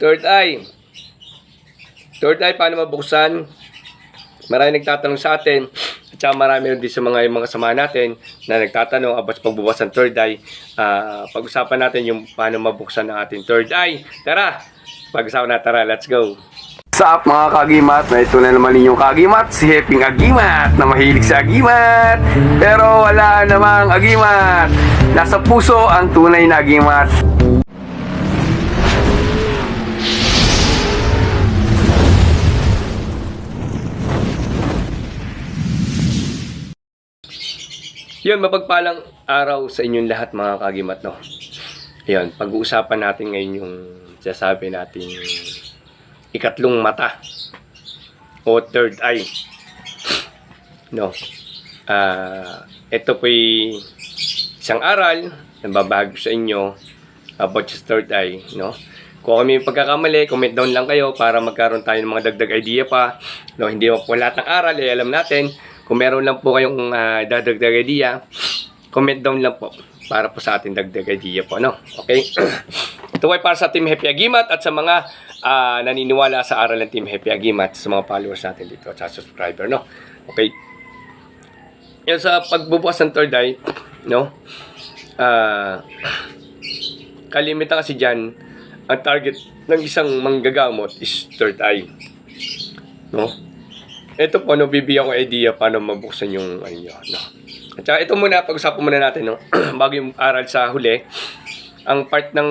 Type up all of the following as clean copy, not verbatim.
Third eye. Third eye, paano mabuksan? Marami nagtatanong sa atin. At saka marami rin din sa mga kasama natin na nagtatanong about sa pagbubukas ng third eye. Pag-usapan natin yung paano mabuksan ng ating third eye. Tara! Pag-usapan na, tara, let's go! What's up mga kagimat? Na ito na naman ninyong kagimat, si Heping Agimat na mahilig sa agimat. Pero wala namang agimat. Nasa puso ang tunay na agimat. Yun, mapagpalang araw sa inyong lahat mga kagimat, no? Yun, pag-uusapan natin ngayon yung sasabi natin ikatlong mata o third eye, no? Ito po'y isang aral na babago sa inyo about sa third eye, no? Kung kami pagkakamali, comment down lang kayo para magkaroon tayo ng mga dagdag idea pa, no? Hindi mo po lahat ng aral, alam natin. Kung meron lang po kayong dagdag idea, comment down lang po para po sa ating dagdag idea po, no? Okay? Ito ay para sa Team Happy Agimat at sa mga naniniwala sa aral ng Team Happy Agimat, sa mga followers natin dito at sa subscriber, no? Okay? Yan sa pagbubukas ng third eye, no? Kalimitan kasi dyan, ang target ng isang manggagamot is third eye, no? Ito po, no, bibigyan ko idea paano mabuksan yung ano nyo, no? At saka ito muna, pag-usapan muna natin, no? Bago yung aral sa huli. Ang part ng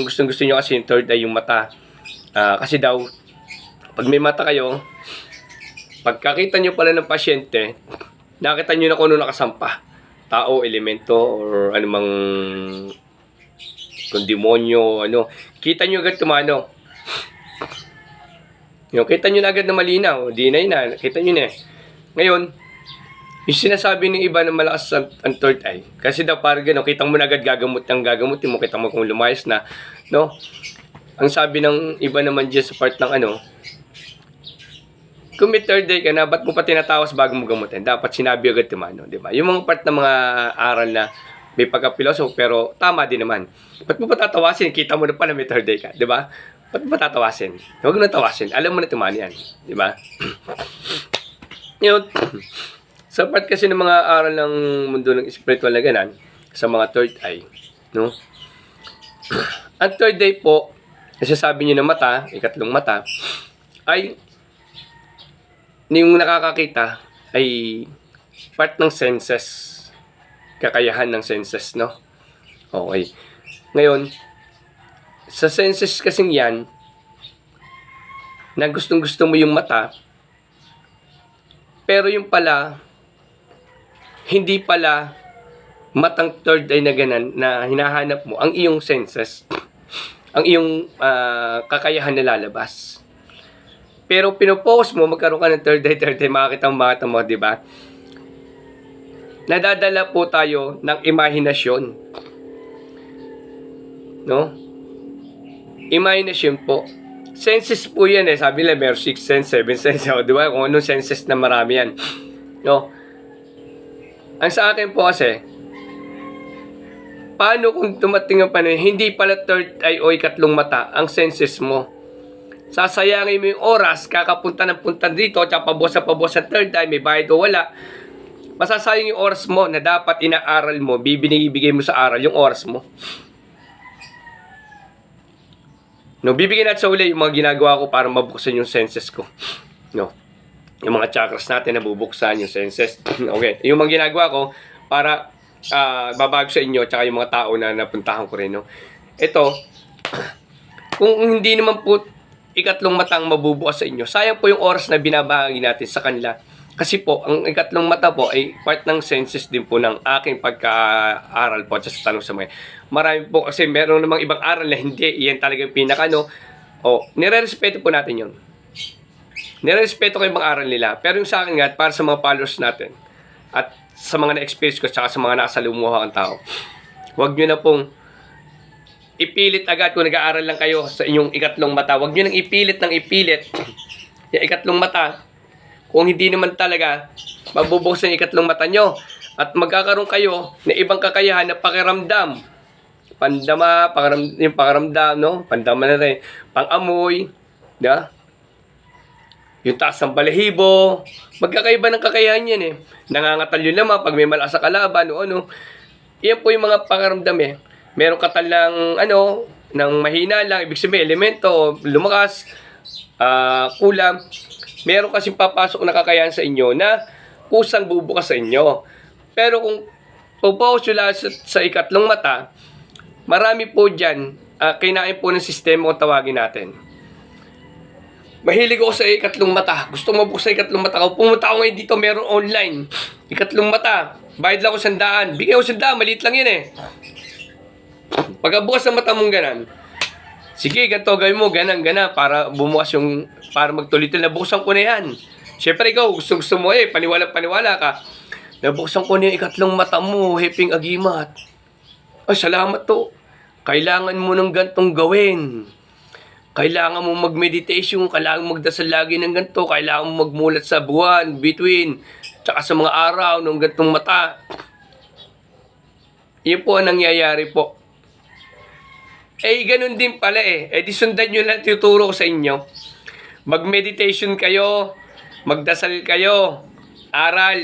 gustong-gusto nyo kasi yung third eye, yung mata. Kasi daw, pag may mata kayo, pagkakita nyo pala ng pasyente, nakita nyo na kung ano nakasampa. Tao, elemento, or anumang kung demonyo, ano. Kita nyo agad kumano. Yung kita nyo na agad na malinaw, dinay na, kita nyo na. Ngayon, yung sinasabi ng iba na malakas ang third eye, kasi daw parang gano'n, kita mo na agad gagamutin mo, kita mo kung lumayas na, no? Ang sabi ng iba naman dyan sa part ng ano, kung may third eye ka na, ba't mo pa tinatawas bago mo gamutin? Dapat sinabi agad naman, no? Diba? Yung mga part ng mga aral na may pagka-piloso, pero tama din naman. Ba't mo pa tatawasin? Kita mo na pala may third eye ka, diba? Ba't mo tatawasin? Huwag mo na tawasin. Alam mo na tumano yan. Diba? Yun. Sa part kasi ng mga aral ng mundo ng spiritual na ganan, sa mga third eye, no? Ang third eye po, nasasabi nyo na mata, ikatlong mata, ay yung nakakakita ay part ng senses. Kakayahan ng senses, no? Okay. Ngayon, sa senses kasing yan, na gustong-gusto mo yung mata, pero yung pala, hindi pala matang third eye na ganan na hinahanap mo, ang iyong senses, ang iyong kakayahan na lalabas. Pero pinopokus mo, magkaroon ka ng third eye, makakita mo, di ba? Nadadala po tayo ng imahinasyon. No? Imagination po. Senses po yan eh. Sabi nila, meron 6 sense, 7 sense. O, di ba? Kung anong senses na marami yan. No? Ang sa akin po kasi, paano kung tumating ang panahon, hindi pala third eye o ikatlong mata ang senses mo. Sasayangin mo yung oras, kakapunta ng punta dito, tsaka pabuwas sa third eye, may bayad o wala. Masasayang yung oras mo na dapat inaaral mo, bibigay mo sa aral yung oras mo. No, bibigyan natin sa uli yung mga ginagawa ko para mabuksan yung senses ko. No. Yung mga chakras natin nabubuksan yung senses. Okay. Yung mga ginagawa ko para babago sa inyo tsaka yung mga tao na napuntahan ko rin, no. Ito, kung hindi naman po ikatlong mata ang mabubukas sa inyo, sayang po yung oras na binabahagi natin sa kanila. Kasi po, ang ikatlong mata po ay part ng senses din po ng aking pagka-aral po sa tanong sa mga. Marami po kasi meron namang ibang aral na hindi, yan talagang pinakano. Nire-respeto po natin yun. Nire-respeto ko yung mga aral nila. Pero yung sa akin nga, para sa mga followers natin, at sa mga na-experience ko, tsaka sa mga nakasalumuha ang tao, huwag nyo na pong ipilit agad kung nag-aaral lang kayo sa inyong ikatlong mata. Huwag nyo nang ipilit yung ikatlong mata. Kung hindi naman talaga mabubuksan yung ikatlong mata nyo at magkakaroon kayo na ibang kakayahan na pakiramdam pandama, yung pakaramdam, no? Pandama na rin. Pang-amoy, da? Yung taas ng balahibo, magkakaiba ng kakayahan yan eh. Nangangatal yun naman pag may malakas sa kalaban o ano. Yan po yung mga pakaramdam eh. Meron katal ng ng mahina lang, ibig sabihin elemento, lumakas, kulang. Meron kasing papasok na kakayahan sa inyo na kusang bubukas sa inyo. Pero kung pupokus nyo sa ikatlong mata, marami po dyan, kinain po ng sistema kung tawagin natin. Mahilig ako sa ikatlong mata. Gusto mo buksan sa ikatlong mata ko. Pumunta ako ngayon dito, meron online. Ikatlong mata. Bayad lang ako 100. Bigyan ko 100, maliit lang yun eh. Pagkabukas ng mata mong ganan, sige, ganito gawin mo, ganan, para bumukas yung, para magtuloy-tuloy. Nabuksan ko na yan. Siyempre ikaw, gusto mo eh, paniwala ka. Nabuksan ko na yung ikatlong mata mo, Heping Agimat. Ay, salamat to. Kailangan mo ng gantong gawin. Kailangan mo mag-meditation, kailangan mo magdasal lagi ng ganito, kailangan mo magmulat sa buwan, between, tsaka sa mga araw ng gantong mata. Iyon po ang nangyayari po. Ganun din pala eh. Di sundan nyo lang tuturo ko sa inyo. Mag-meditation kayo, magdasal kayo, aral,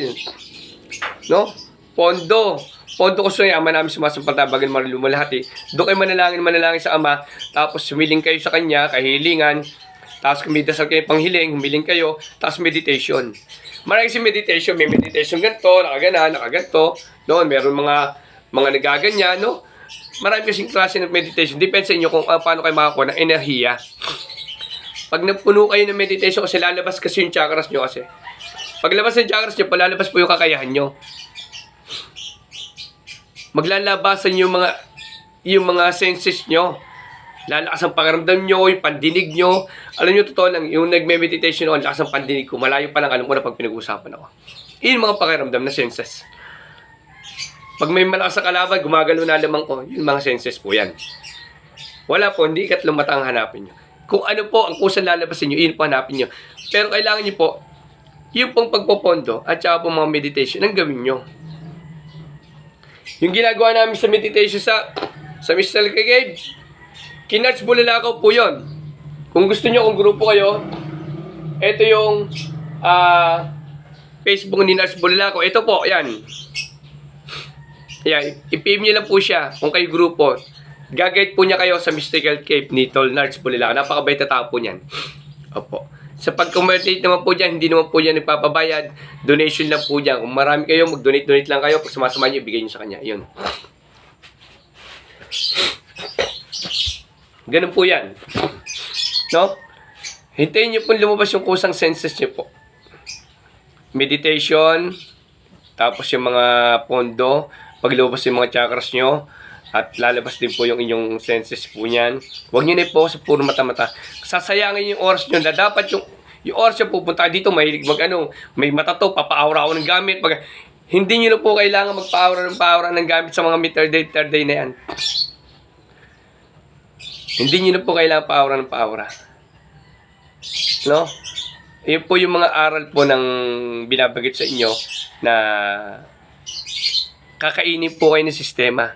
no? Pondo ko sa Ama namin sumasampaltabagan lumalahat eh. Doon kayo manalangin sa Ama, tapos humiling kayo sa Kanya, kahilingan, tapos kumidasal kayo panghiling, humiling kayo, tapos meditation. Maraming si meditation, may meditation ganito, nakaganto, noon meron mga nagaganyan, no? Marami kasing klase ng meditation. Depende sa inyo kung paano kayo makakuha ng enerhiya. Pag napuno kayo ng meditation kasi lalabas kasi yung chakras nyo kasi. Paglabas ng chakras nyo, palalabas po yung kakayahan nyo. Maglalabasan yung mga senses nyo. Lalakas ang pakiramdam nyo, yung pandinig nyo. Alam nyo, totoo lang, yung nagme-meditation ako, lakas ang pandinig ko. Malayo pa lang, alam ko na pag pinag-uusapan ako. Yun yung mga pakiramdam na senses. Pag may malakas sa kalaban, gumagalo na lamang ko, yung mga senses po yan. Wala po, hindi ikatlong mata ang hanapin nyo. Kung ano po ang kusang lalabasin nyo, yun po hanapin nyo. Pero kailangan nyo po, yung pong pagpopondo at saka pong mga meditation, ang gawin nyo. Yung ginagawa namin sa meditation sa Mr. Cave, Kinarts Bulalakaw po yun. Kung gusto nyo, kung grupo kayo, ito yung Facebook ni Narts Bulalakaw. Ito po, yan. Yan, i-PM nyo lang po siya kung kayo grupo. Gagayad po niya kayo sa Mystical Cave ni Tol Narts Bulalakaw. Napakabait na tao po niyan. Opo. Sa pag-convertate naman po dyan, hindi naman po dyan nagpapabayad. Donation lang po dyan. Kung marami kayo, mag-donate lang kayo. Pag sumasama nyo, ibigay nyo sa kanya. Yun. Ganun po yan. No? Hintayin nyo po lumabas yung kusang senses nyo po. Meditation, tapos yung mga pondo, paglabas yung mga chakras nyo, at lalabas din po yung inyong senses po niyan. Huwag nyo na po sa puro mata-mata. Sasayangin yung oras nyo na dapat yung oras nyo pupunta dito, mahilig may mata to, papa-aura ako ng gamit. Hindi nyo na po kailangan magpa-aura ng gamit sa mga third day na yan. Hindi nyo na po kailangan pa-aura. No? Yun po yung mga aral po ng binabagit sa inyo na kakainin po kayo ng sistema.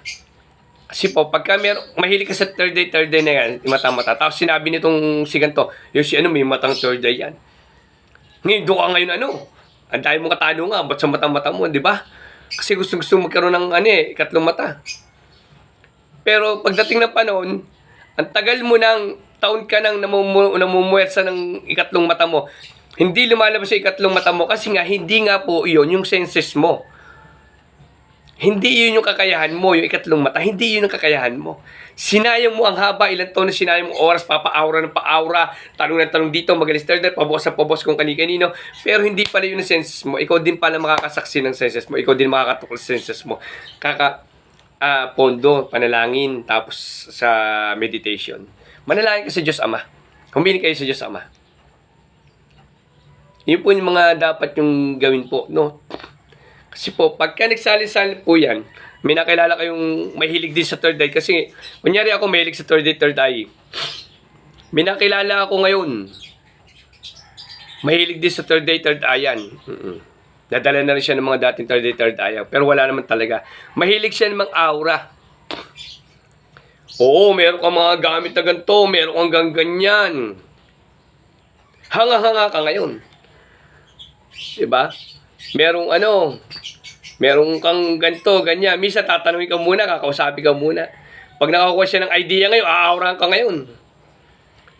Kasi po, pagka mahilig ka sa third day na yan, mata-mata. Tapos sinabi nitong si ganito, yung may matang third day yan. Ngayon, doon ka ngayon ang dahil mong katanungan, ba't sa mata-mata mo, di ba? Kasi gusto magkaroon ng ikatlong mata. Pero pagdating ng panahon, ang tagal mo nang taon ka nang namumuwersa ng ikatlong mata mo. Hindi lumalabas sa ikatlong mata mo kasi nga hindi nga po iyon yung senses mo. Hindi yun yung kakayahan mo, yung ikatlong mata. Hindi yun yung kakayahan mo. Sinayang mo ang haba, ilang taon na sinayang mo oras, papa-aura ng pa-aura, tanong ng tanong dito, magalis-third, pabos kung kani-kanino. Pero hindi pala yun ang senses mo. Ikaw din pala makakasaksi ng senses mo. Ikaw din makakatukol sa senses mo. Pondo, panalangin, tapos sa meditation. Manalangin ka sa Diyos Ama. Humiling kayo sa Diyos Ama. Yun po yung mga dapat yung gawin po, no? Kasi po, pagka nagsalin-salin po yan, may nakilala kayong mahilig din sa third eye. Kasi, kunyari ako mahilig sa third eye. May nakilala ako ngayon. Mahilig din sa third eye yan. Dadala na rin siya ng mga dating third eye. Pero wala naman talaga. Mahilig siya ng mga aura. Oo, meron kang mga gamit na ganito, meron kang ganyan. Hanga-hanga ka ngayon. Diba? Merong meron kang ganito, ganyan. Misa tatanungin ka muna, kakausapin ka muna. Pag nakakuha siya ng idea ngayon, aawrahan ka ngayon.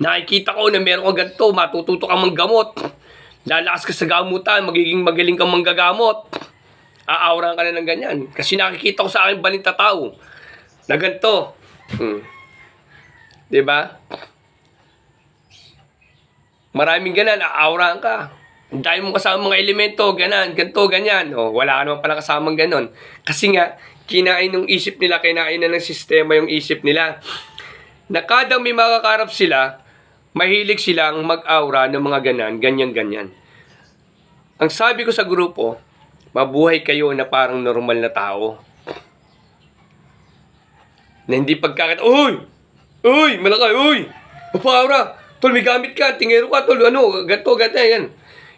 Nakikita ko na meron kang ganito, matututo kang manggamot. Lalakas ka sa gamutan, magiging magaling kang manggagamot. Aawrahan ka na ng ganyan. Kasi nakikita ko sa aking balinta tao na ganito. Diba? Maraming ganan, aawrahan ka. Ang dahil mo kasama mga elemento, ganan, ganito, ganyan. O, wala ka naman pala kasamang ganon. Kasi nga, kinain ng isip nila, kinain na ng sistema yung isip nila. Na kada may makakarap sila, mahilig silang mag-aura ng mga ganan, ganyan-ganyan. Ang sabi ko sa grupo, mabuhay kayo na parang normal na tao. Na hindi pagkakita, uy! Uy! Malakay! Uy! Papaura! Tol, may gamit ka, tingero ka, tol, ganito, yan.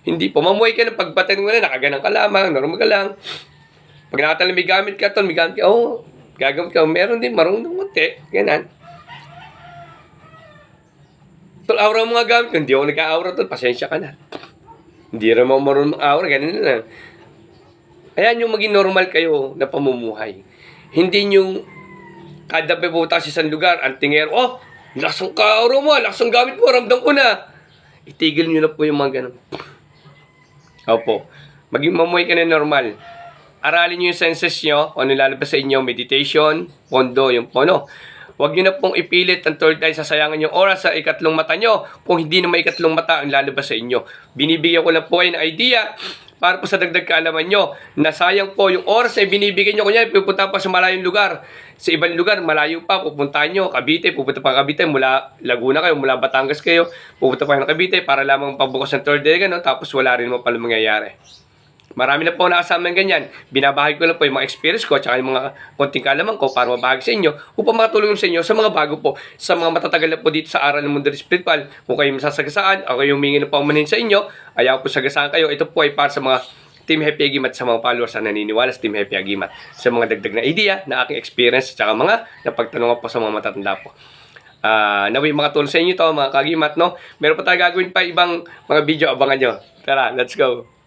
Hindi po, mamuhay ka na pagpatan mo na, nakaganang ka lamang, normal ka lang. Pag nakatala may gamit ka, tol, may gamit ka, gagamit ka, meron din, marunong konti, ganan. Tol, aura mo nga gamit, hindi ako nag-aura, tol, pasensya ka na. Hindi rin mo marunong aura, ganun na. Ayan yung maging normal kayo na pamumuhay. Hindi yung kada pupunta sa isang lugar, ang tingero, lasang ka-aura mo, lasang gamit mo, ramdam ko na. Itigil nyo na po yung mga ganun. Opo. Maging mamuhay ka na normal. Aralin nyo yung senses nyo, kung ano lalabas sa inyo, meditation, pondo, yung pono. Huwag nyo na pong ipilit ang third eye, sasayangan yung oras sa ikatlong mata nyo, kung hindi na may ikatlong mata ang lalabas sa inyo. Binibigyan ko lang po kayo ng idea, para po sa dagdag kaalaman nyo, na sayang po yung oras ay binibigyan nyo. Kunyari, pupunta pa sa malayong lugar. Sa ibang lugar, malayo pa, pupuntahan nyo, Cavite, pupunta pa Cavite, mula Laguna kayo, mula Batangas kayo, pupunta pa kayo ng Cavite, para lamang pagbukas ng third eye, gano'n, tapos wala rin mo pala mangyayari. Marami na po nakasama ng ganyan. Binabahagi ko lang po yung mga experience ko at saka yung mga konting kaalaman ko para mabahagi sa inyo upang makatulong sa inyo sa mga bago po, sa mga matatagal na po dito sa aral ng mundo spiritual. Kung kayo masasagasaan, ako yung humingi na paumanhin sa inyo, ayaw po sagasaan kayo. Ito po ay para sa mga Team Happy Agimat, sa mga followers na naniniwala sa Team Happy Agimat, sa mga dagdag na idea na aking experience at saka mga napagtanungan po sa mga matatanda po. Naway makatulong sa inyo to mga kagimat, no? Meron pa tayo gagawin pa ibang mga video, abangan nyo. Tara, let's go!